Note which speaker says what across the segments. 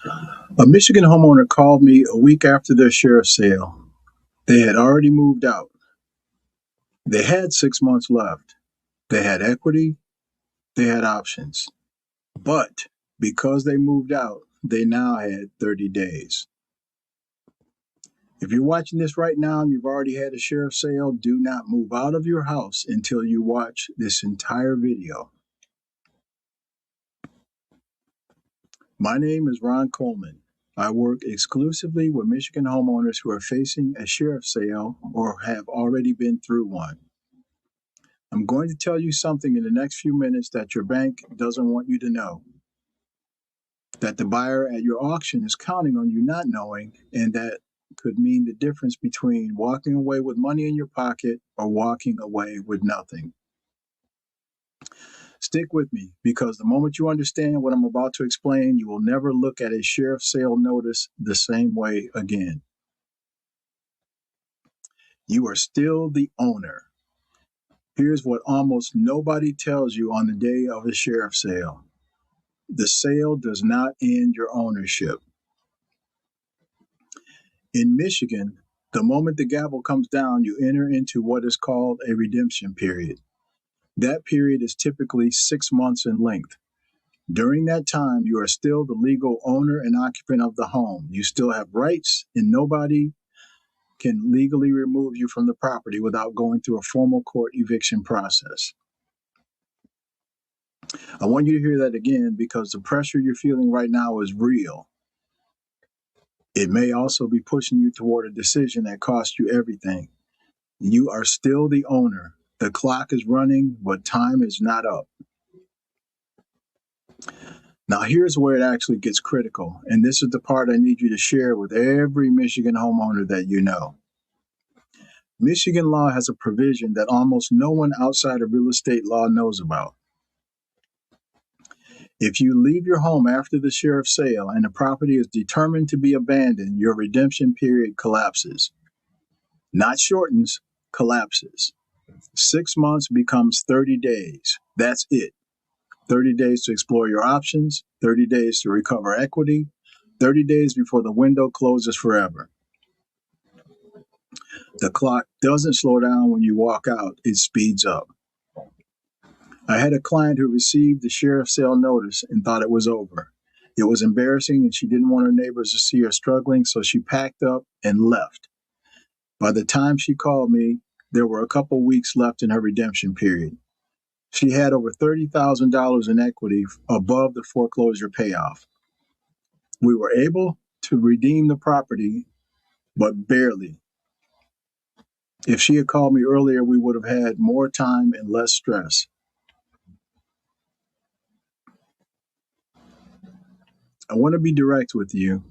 Speaker 1: A Michigan homeowner called me a week after their sheriff's sale. They had already moved out. They had 6 months left. They had equity. They had options. But because they moved out, they now had 30 days. If you're watching this right now and you've already had a sheriff's sale, do not move out of your house until you watch this entire video. My name is Ron Coleman. I work exclusively with Michigan homeowners who are facing a sheriff's sale or have already been through one. I'm going to tell you something in the next few minutes that your bank doesn't want you to know. That the buyer at your auction is counting on you not knowing, and that could mean the difference between walking away with money in your pocket or walking away with nothing. Stick with me, because the moment you understand what I'm about to explain, you will never look at a sheriff's sale notice the same way again. You are still the owner. Here's what almost nobody tells you on the day of a sheriff's sale. The sale does not end your ownership. In Michigan, the moment the gavel comes down, you enter into what is called a redemption period. That period is typically 6 months in length. During that time, you are still the legal owner and occupant of the home. You still have rights, and nobody can legally remove you from the property without going through a formal court eviction process. I want you to hear that again, because the pressure you're feeling right now is real. It may also be pushing you toward a decision that costs you everything. You are still the owner. The clock is running, but time is not up. Now, here's where it actually gets critical, and this is the part I need you to share with every Michigan homeowner that you know. Michigan law has a provision that almost no one outside of real estate law knows about. If you leave your home after the sheriff's sale and the property is determined to be abandoned, your redemption period collapses. Not shortens, collapses. 6 months becomes 30 days. That's it. 30 days to explore your options, 30 days to recover equity, 30 days before the window closes forever. The clock doesn't slow down when you walk out, it speeds up. I had a client who received the sheriff's sale notice and thought it was over. It was embarrassing, and she didn't want her neighbors to see her struggling, so she packed up and left. By the time she called me, there were a couple weeks left in her redemption period. She had over $30,000 in equity above the foreclosure payoff. We were able to redeem the property, but barely. If she had called me earlier, we would have had more time and less stress. I want to be direct with you.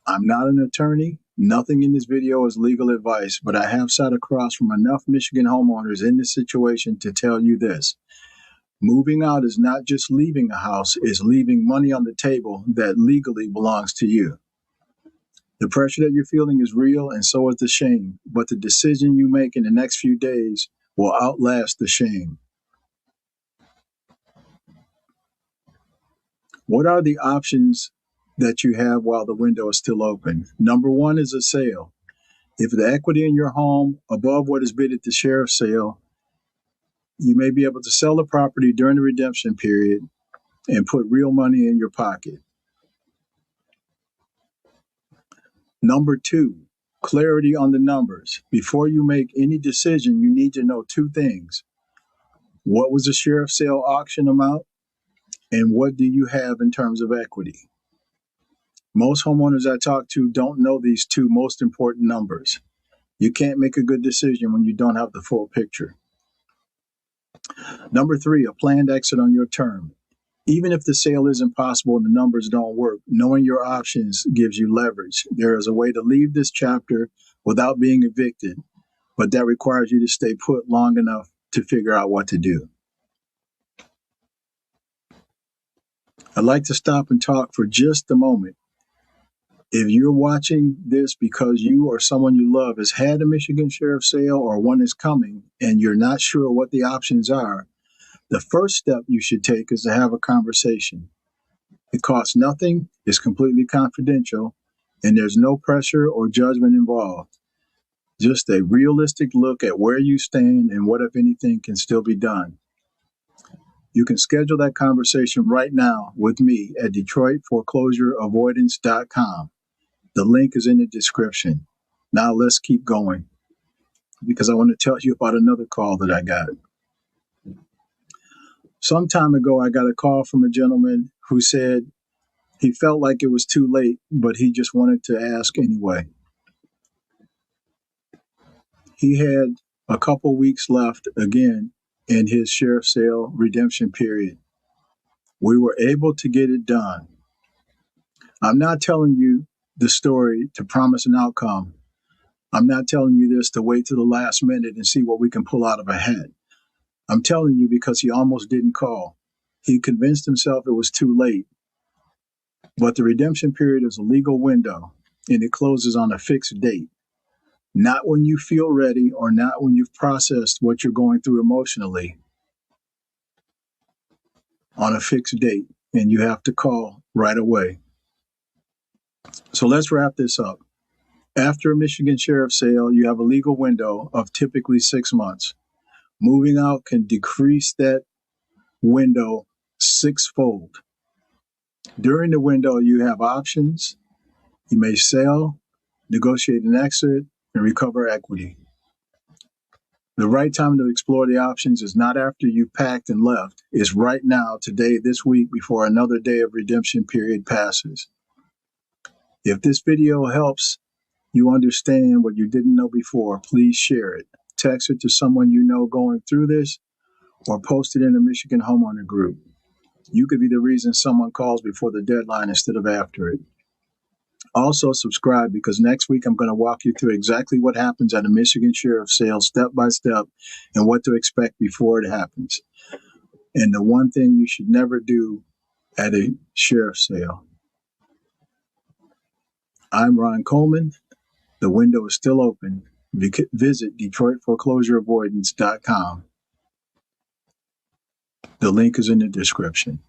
Speaker 1: I'm not an attorney. Nothing in this video is legal advice, but I have sat across from enough Michigan homeowners in this situation to tell you this. Moving out is not just leaving a house, it's leaving money on the table that legally belongs to you. The pressure that you're feeling is real, and so is the shame, but the decision you make in the next few days will outlast the shame. What are the options that you have while the window is still open? Number one is a sale. If the equity in your home above what is bid at the sheriff's sale, you may be able to sell the property during the redemption period and put real money in your pocket. Number two, clarity on the numbers. Before you make any decision, you need to know two things. What was the sheriff's sale auction amount? And what do you have in terms of equity? Most homeowners I talk to don't know these two most important numbers. You can't make a good decision when you don't have the full picture. Number three, a planned exit on your term. Even if the sale isn't possible and the numbers don't work, knowing your options gives you leverage. There is a way to leave this chapter without being evicted, but that requires you to stay put long enough to figure out what to do. I'd like to stop and talk for just a moment. If you're watching this because you or someone you love has had a Michigan sheriff's sale or one is coming and you're not sure what the options are, the first step you should take is to have a conversation. It costs nothing, is completely confidential, and there's no pressure or judgment involved. Just a realistic look at where you stand and what, if anything, can still be done. You can schedule that conversation right now with me at DetroitForeclosureAvoidance.com. The link is in the description. Now let's keep going because I want to tell you about another call that I got. Some time ago, I got a call from a gentleman who said he felt like it was too late, but he just wanted to ask anyway. He had a couple weeks left again in his sheriff's sale redemption period. We were able to get it done. I'm not telling you the story to promise an outcome. I'm not telling you this to wait to the last minute and see what we can pull out of a hat. I'm telling you because he almost didn't call. He convinced himself it was too late. But the redemption period is a legal window, and it closes on a fixed date. Not when you feel ready or not when you've processed what you're going through emotionally. On a fixed date, and you have to call right away. So let's wrap this up. After a Michigan sheriff's sale, you have a legal window of typically 6 months. Moving out can decrease that window sixfold. During the window, you have options. You may sell, negotiate an exit, and recover equity. The right time to explore the options is not after you packed and left. It's right now, today, this week, before another day of redemption period passes. If this video helps you understand what you didn't know before, please share it. Text it to someone you know going through this, or post it in a Michigan homeowner group. You could be the reason someone calls before the deadline instead of after it. Also subscribe because next week I'm going to walk you through exactly what happens at a Michigan sheriff's sale step by step and what to expect before it happens. And the one thing you should never do at a sheriff's sale. I'm Ron Coleman. The window is still open. Visit DetroitForeclosureAvoidance.com. The link is in the description.